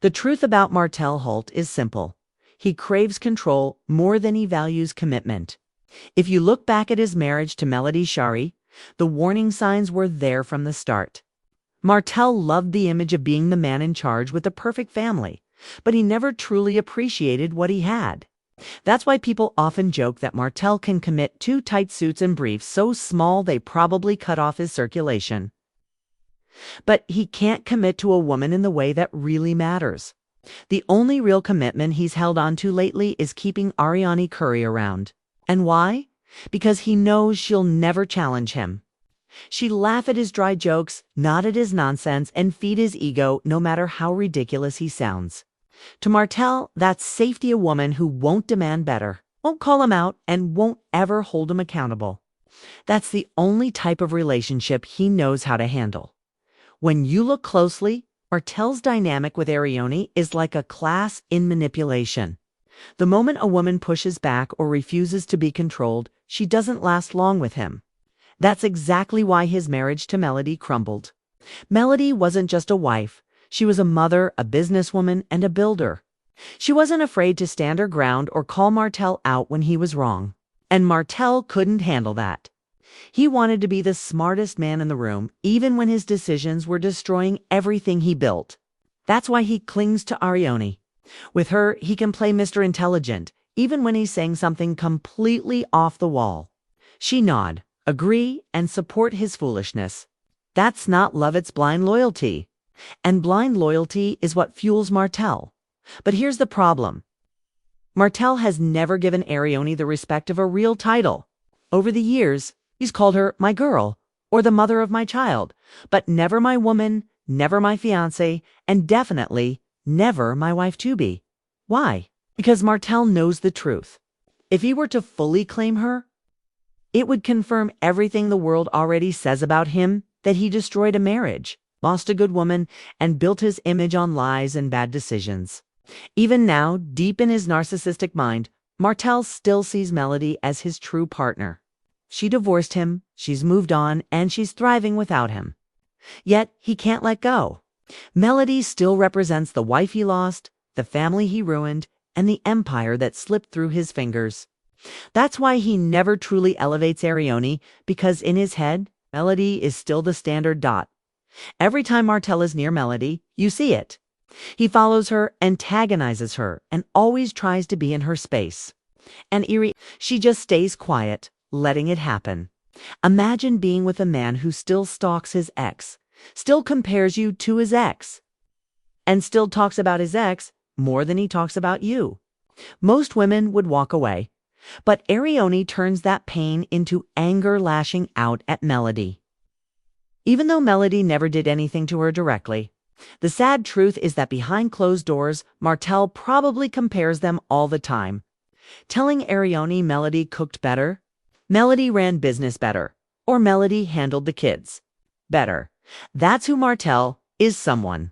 The truth about Martell Holt is simple. He craves control more than he values commitment. If you look back at his marriage to MelodyShari, the warning signs were there from the start. Martell loved the image of being the man in charge with the perfect family, but he never truly appreciated what he had. That's why people often joke that Martell can commit 2 tight suits and briefs so small they probably cut off his circulation. But he can't commit to a woman in the way that really matters. The only real commitment he's held on to lately is keeping Ariane Curry around. And why? Because he knows she'll never challenge him. She'll laugh at his dry jokes, nod at his nonsense, and feed his ego no matter how ridiculous he sounds. To Martell, that's safety, a woman who won't demand better, won't call him out, and won't ever hold him accountable. That's the only type of relationship he knows how to handle. When you look closely, Martell's dynamic with Ariane is like a class in manipulation. The moment a woman pushes back or refuses to be controlled, she doesn't last long with him. That's exactly why his marriage to Melody crumbled. Melody wasn't just a wife. She was a mother, a businesswoman, and a builder. She wasn't afraid to stand her ground or call Martell out when he was wrong. And Martell couldn't handle that. He wanted to be the smartest man in the room, even when his decisions were destroying everything he built. That's why he clings to Ariane. With her, he can play Mr. Intelligent, even when he's saying something completely off the wall. She nod, agree, and support his foolishness. That's not love, it's blind loyalty. And blind loyalty is what fuels Martell. But here's the problem. Martell has never given Ariane the respect of a real title. Over the years, he's called her my girl, or the mother of my child, but never my woman, never my fiancé, and definitely never my wife-to-be. Why? Because Martell knows the truth. If he were to fully claim her, it would confirm everything the world already says about him, that he destroyed a marriage, lost a good woman, and built his image on lies and bad decisions. Even now, deep in his narcissistic mind, Martell still sees Melody as his true partner. She divorced him, she's moved on, and she's thriving without him. Yet, he can't let go. Melody still represents the wife he lost, the family he ruined, and the empire that slipped through his fingers. That's why he never truly elevates Ariane, because in his head, Melody is still the standard dot. Every time Martell is near Melody, you see it. He follows her, antagonizes her, and always tries to be in her space. And she just stays quiet, letting it happen. Imagine being with a man who still stalks his ex, still compares you to his ex, and still talks about his ex more than he talks about you. Most women would walk away, but Ariane turns that pain into anger, lashing out at Melody. Even though Melody never did anything to her directly, the sad truth is that behind closed doors, Martell probably compares them all the time. Telling Ariane Melody cooked better, Melody ran business better, or Melody handled the kids better. That's who Martell is, someone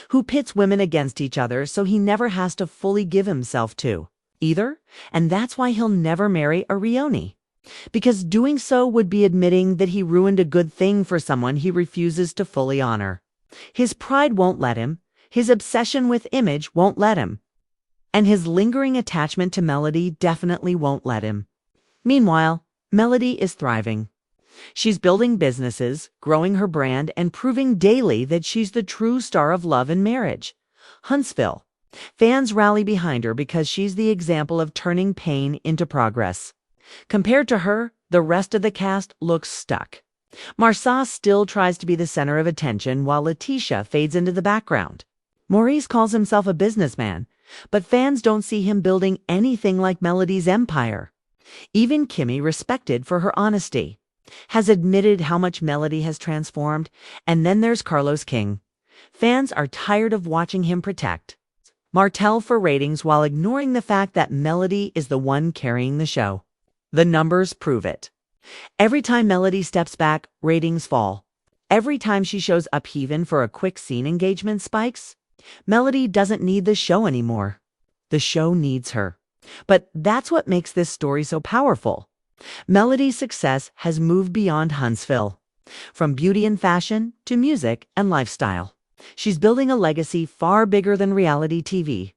who pits women against each other so he never has to fully give himself to either, and that's why he'll never marry Ariane. Because doing so would be admitting that he ruined a good thing for someone he refuses to fully honor. His pride won't let him, his obsession with image won't let him, and his lingering attachment to Melody definitely won't let him. Meanwhile, Melody is thriving. She's building businesses, growing her brand, and proving daily that she's the true star of love and marriage. Huntsville. Fans rally behind her because she's the example of turning pain into progress. Compared to her, the rest of the cast looks stuck. Marcia still tries to be the center of attention while Letitia fades into the background. Maurice calls himself a businessman, but fans don't see him building anything like Melody's empire. Even Kimmy, respected for her honesty, has admitted how much Melody has transformed. And then there's Carlos King. Fans are tired of watching him protect Martell for ratings while ignoring the fact that Melody is the one carrying the show. The numbers prove it. Every time Melody steps back, ratings fall. Every time she shows up even for a quick scene, engagement spikes. Melody doesn't need the show anymore. The show needs her. But that's what makes this story so powerful. Melody's success has moved beyond Huntsville, from beauty and fashion to music and lifestyle. She's building a legacy far bigger than reality TV.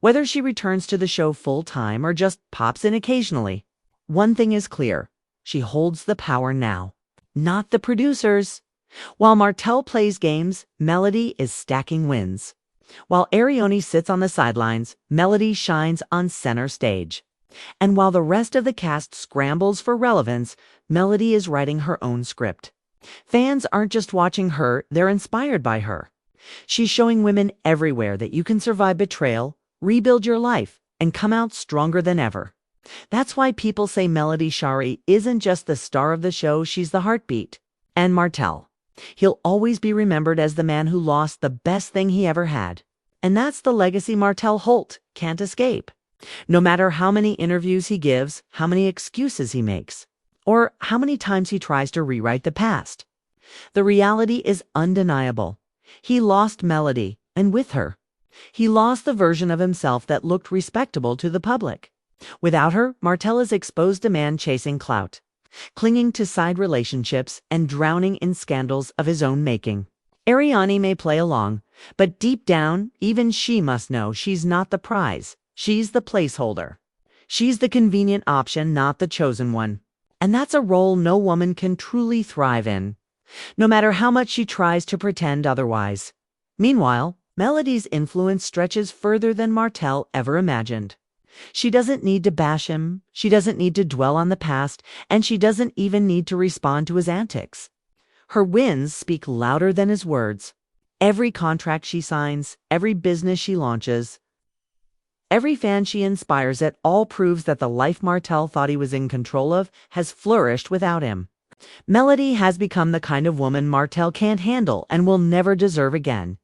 Whether she returns to the show full-time or just pops in occasionally, one thing is clear: she holds the power now, not the producers. While Martell plays games, Melody is stacking wins. While Arione sits on the sidelines, Melody shines on center stage. And while the rest of the cast scrambles for relevance, Melody is writing her own script. Fans aren't just watching her, they're inspired by her. She's showing women everywhere that you can survive betrayal, rebuild your life, and come out stronger than ever. That's why people say MelodyShari isn't just the star of the show, she's the heartbeat. And Martell, he'll always be remembered as the man who lost the best thing he ever had. And that's the legacy Martell Holt can't escape. No matter how many interviews he gives, how many excuses he makes, or how many times he tries to rewrite the past, the reality is undeniable. He lost Melody, and with her, he lost the version of himself that looked respectable to the public. Without her, Martell is exposed a man chasing clout, clinging to side relationships and drowning in scandals of his own making. Ariane may play along, but deep down, even she must know she's not the prize. She's the placeholder. She's the convenient option, not the chosen one. And that's a role no woman can truly thrive in, no matter how much she tries to pretend otherwise. Meanwhile, Melody's influence stretches further than Martell ever imagined. She doesn't need to bash him, she doesn't need to dwell on the past, and she doesn't even need to respond to his antics. Her wins speak louder than his words. Every contract she signs, every business she launches, every fan she inspires, it all proves that the life Martell thought he was in control of has flourished without him. Melody has become the kind of woman Martell can't handle and will never deserve again.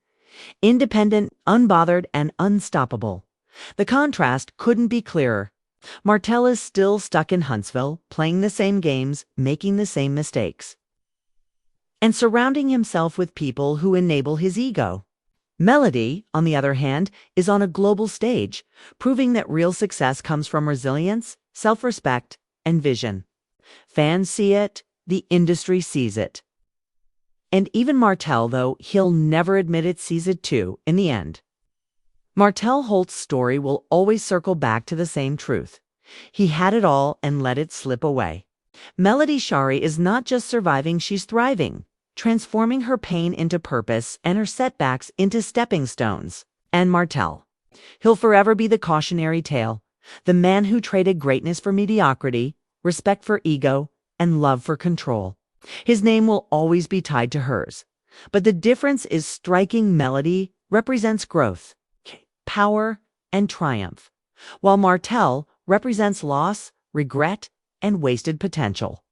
Independent, unbothered, and unstoppable. The contrast couldn't be clearer. Martell is still stuck in Huntsville, playing the same games, making the same mistakes, and surrounding himself with people who enable his ego. Melody, on the other hand, is on a global stage, proving that real success comes from resilience, self-respect, and vision. Fans see it, the industry sees it. And even Martell, though he'll never admit it, sees it too, in the end. Martell Holt's story will always circle back to the same truth. He had it all and let it slip away. MelodyShari is not just surviving, she's thriving, transforming her pain into purpose and her setbacks into stepping stones. And Martell, he'll forever be the cautionary tale, the man who traded greatness for mediocrity, respect for ego, and love for control. His name will always be tied to hers. But the difference is striking. Melody represents growth, power, and triumph, while Martell represents loss, regret, and wasted potential.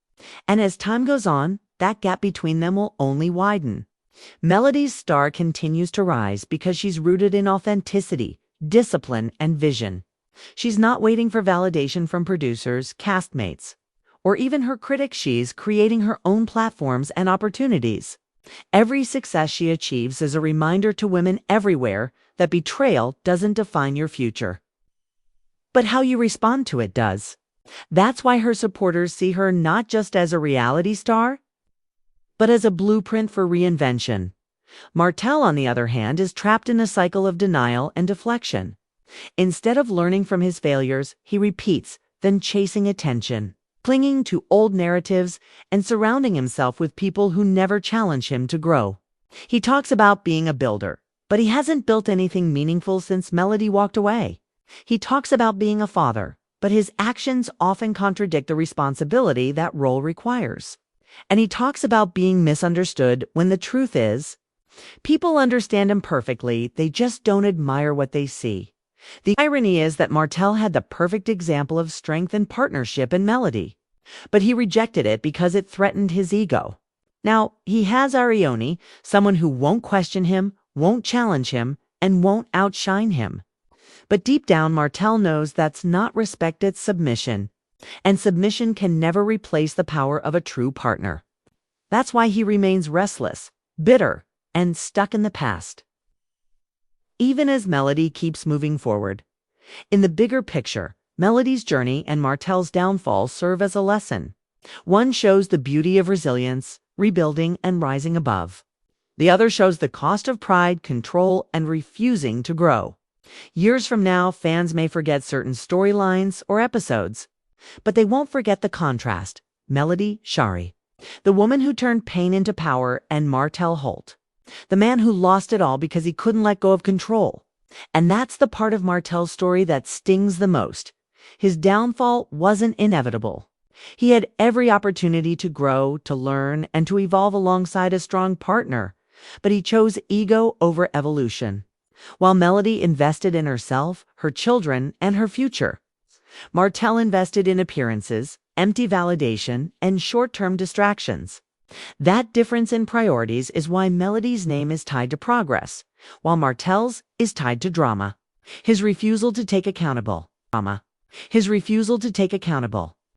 And as time goes on, that gap between them will only widen. Melody's star continues to rise because she's rooted in authenticity, discipline, and vision. She's not waiting for validation from producers, castmates, or even her critics. She's creating her own platforms and opportunities. Every success she achieves is a reminder to women everywhere that betrayal doesn't define your future, but how you respond to it does. That's why her supporters see her not just as a reality star, but as a blueprint for reinvention. Martell, on the other hand, is trapped in a cycle of denial and deflection. Instead of learning from his failures, he repeats, then chasing attention, clinging to old narratives, and surrounding himself with people who never challenge him to grow. He talks about being a builder, but he hasn't built anything meaningful since Melody walked away. He talks about being a father, but his actions often contradict the responsibility that role requires. And he talks about being misunderstood when the truth is, people understand him perfectly, they just don't admire what they see. The irony is that Martell had the perfect example of strength and partnership in Melody, but he rejected it because it threatened his ego. Now, he has Arione, someone who won't question him, won't challenge him, and won't outshine him. But deep down, Martell knows that's not respect, it's submission. And submission can never replace the power of a true partner. That's why he remains restless, bitter, and stuck in the past, even as Melody keeps moving forward. In the bigger picture, Melody's journey and Martell's downfall serve as a lesson. One shows the beauty of resilience, rebuilding, and rising above. The other shows the cost of pride, control, and refusing to grow. Years from now, fans may forget certain storylines or episodes, but they won't forget the contrast. MelodyShari, the woman who turned pain into power, and Martell Holt, the man who lost it all because he couldn't let go of control. And that's the part of Martell's story that stings the most. His downfall wasn't inevitable. He had every opportunity to grow, to learn, and to evolve alongside a strong partner, but he chose ego over evolution. While Melody invested in herself, her children, and her future, Martell invested in appearances, empty validation, and short-term distractions. That difference in priorities is why Melody's name is tied to progress, while Martell's is tied to drama. His refusal to take accountable.